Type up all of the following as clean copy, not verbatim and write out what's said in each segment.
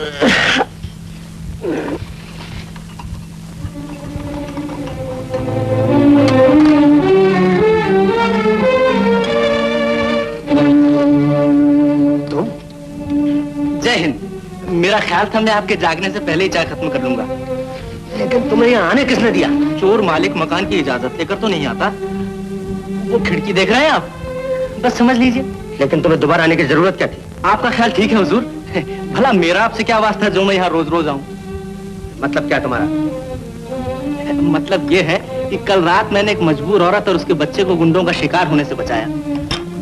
जय हिंद। मेरा ख्याल था मैं आपके जागने से पहले ही चाय खत्म कर लूंगा। लेकिन तुम्हें यहाँ आने किसने दिया? चोर मालिक मकान की इजाजत लेकर तो नहीं आता। वो खिड़की देख रहे हैं आप, बस समझ लीजिए। लेकिन तुम्हें दोबारा आने की जरूरत क्या थी? आपका ख्याल ठीक है हुजूर। भला मेरा आपसे क्या वास्ता जो मैं यहाँ रोज रोज आऊं? मतलब क्या तुम्हारा? मतलब ये है कि कल रात मैंने एक मजबूर औरत और उसके बच्चे को गुंडों का शिकार होने से बचाया।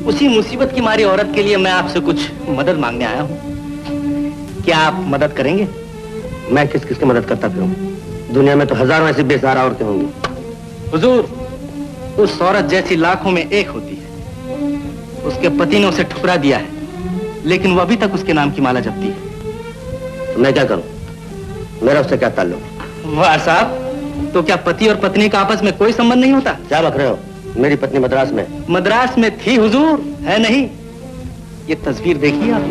उसी मुसीबत की मारी औरत के लिए मैं आपसे कुछ मदद मांगने आया हूँ। क्या आप मदद करेंगे? मैं किस किस की मदद करता फिरूं? दुनिया में तो हजारों ऐसी बेसहारा औरतें होंगी। हुजूर, उस औरत जैसी लाखों में एक होती है। उसके पति ने उसे ठुकरा दिया है, लेकिन वो अभी तक उसके नाम की माला जपती है। तो मैं क्या करूं? मेरा उससे क्या ताल्लुक? वाह साहब, तो क्या पति और पत्नी का आपस में कोई संबंध नहीं होता? क्या बक रहे हो? मेरी पत्नी मद्रास में। मद्रास में थी हुजूर, है नहीं? ये तस्वीर देखिए आप।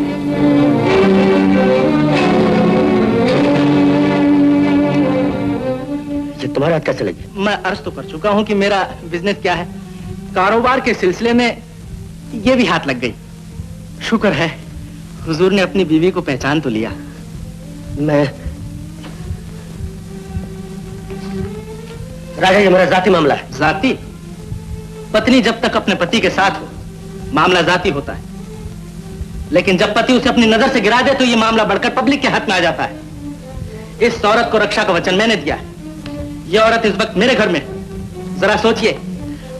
ये तुम्हारे हाथ कैसे लगी? मैं अर्ज तो कर चुका हूं कि मेरा बिजनेस क्या है। कारोबार के सिलसिले में ये भी हाथ लग गई। शुक्र है हुजूर ने अपनी बीवी को पहचान तो लिया। मैं राजा, ये मेरा जाती मामला है। जाती? पत्नी जब तक अपने पति के साथ हो मामला जाती होता है, लेकिन जब पति उसे अपनी नजर से गिरा दे तो ये मामला बढ़कर पब्लिक के हाथ में आ जाता है। इस औरत को रक्षा का वचन मैंने दिया है। ये औरत इस वक्त मेरे घर में। जरा सोचिए,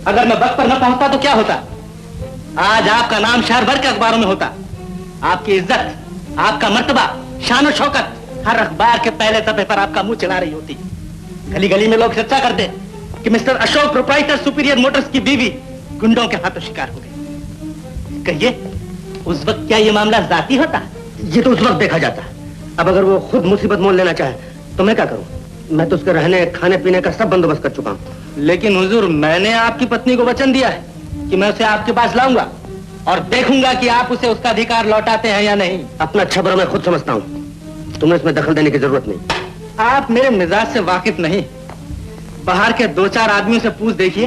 अगर मैं वक्त पर न पहुंचता तो क्या होता? आज आपका नाम शहर भर के अखबारों में होता। आपकी इज्जत, आपका मर्तबा, शान और शौकत हर अखबार के पहले सफे पर आपका मुंह चढ़ा रही होती। गली गली में लोग चर्चा करते कि mister Ashok proprietor superior Motors की बीवी गुंडों के हाथों शिकार हो गई। कहिए, उस वक्त क्या ये मामला जाती होता? ये तो उस वक्त देखा जाता। अब अगर वो खुद मुसीबत मोल लेना चाहे तो मैं क्या करूं? मैं तो उसके रहने खाने पीने का सब बंदोबस्त कर चुका हूं। लेकिन हुजूर, मैंने आपकी पत्नी को वचन दिया है कि मैं उसे आपके पास लाऊंगा और देखूंगा कि आप उसे उसका अधिकार लौटाते हैं या नहीं। अपना अच्छा बुरा मैं खुद समझता हूं, तुम्हें इसमें दखल देने की जरूरत नहीं। आप मेरे मिजाज से वाकिफ नहीं। बाहर के दो चार आदमियों से पूछ देखिए,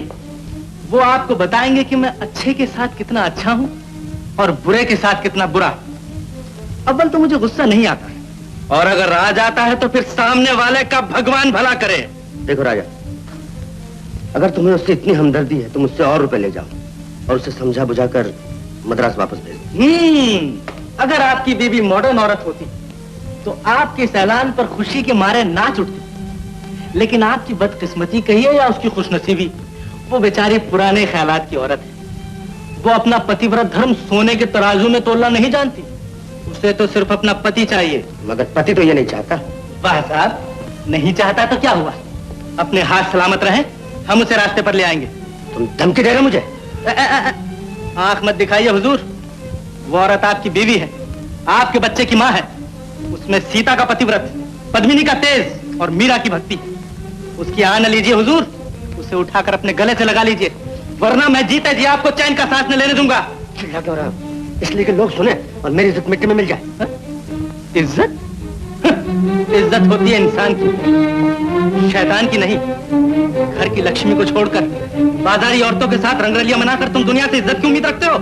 वो आपको बताएंगे कि मैं अच्छे के साथ कितना अच्छा हूं और बुरे के साथ कितना बुरा। अव्वल तो मुझे गुस्सा नहीं आता, और अगर आ जाता है तो फिर सामने वाले का भगवान भला करे। देखो राजा, अगर तुम्हें उससे इतनी हमदर्दी है तो मुझसे और रुपए ले जाओ और उसे समझा बुझाकर मद्रास वापस भेज। अगर आपकी बीवी मॉडर्न औरत होती तो आपके इस ऐलान पर खुशी के मारे नाच उठती। लेकिन आपकी बदकिस्मती कहिए या उसकी खुशनसीबी, वो बेचारी पुराने ख्यालात की औरत है। वो अपना पतिव्रत धर्म सोने के तराजू में तोलना नहीं जानती। उसे तो सिर्फ अपना पति चाहिए। मगर पति तो ये नहीं चाहता। वाह साहब, नहीं चाहता तो क्या हुआ? अपने हाथ सलामत रहे, हम उसे रास्ते पर ले आएंगे। तुम धमकी दे रहे हो मुझे? आंख मत दिखाइए हुजूर। वो औरत आपकी बीवी है, आपके बच्चे की माँ है। उसमें सीता का पतिव्रत, पद्मिनी का तेज और मीरा की भक्ति। उसकी आन लीजिए हुजूर, उसे उठाकर अपने गले से लगा लीजिए, वरना मैं जीते जी आपको चैन का सांस न लेने दूंगा। चिल्ला क्यों रहा हो? इसलिए कि लोग सुने और मेरी इज्जत मिट्टी में मिल जाए। इज्जत? इज्जत होती है इंसान की, शैतान की नहीं। घर की लक्ष्मी को छोड़कर बाजारी औरतों के साथ रंगरलियां मनाकर तुम दुनिया से इज्जत की उम्मीद रखते हो?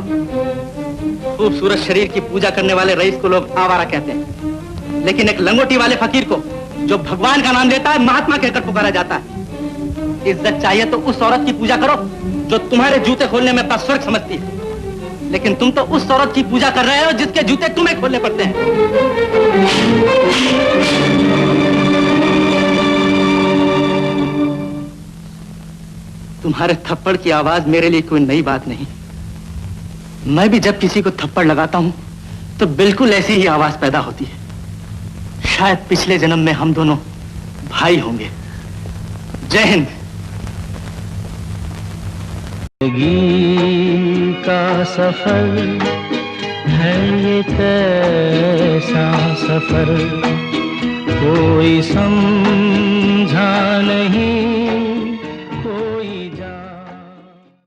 खूबसूरत शरीर की पूजा करने वाले रईस को लोग आवारा कहते हैं, लेकिन एक लंगोटी वाले फकीर को जो भगवान का नाम लेता है महात्मा कहकर पुकारा जाता है। इज्जत चाहिए तो उस औरत की पूजा करो जो तुम्हारे जूते खोलने में अपना स्वर्ग समझती है। लेकिन तुम तो उस औरत की पूजा कर रहे हो जिसके जूते तुम्हें खोलने पड़ते हैं। तुम्हारे थप्पड़ की आवाज मेरे लिए कोई नई बात नहीं। मैं भी जब किसी को थप्पड़ लगाता हूं तो बिल्कुल ऐसी ही आवाज पैदा होती है। शायद पिछले जन्म में हम दोनों भाई होंगे। जय हिंद। जिंदगी का सफर है ये कैसा सफर, कोई समझा नहीं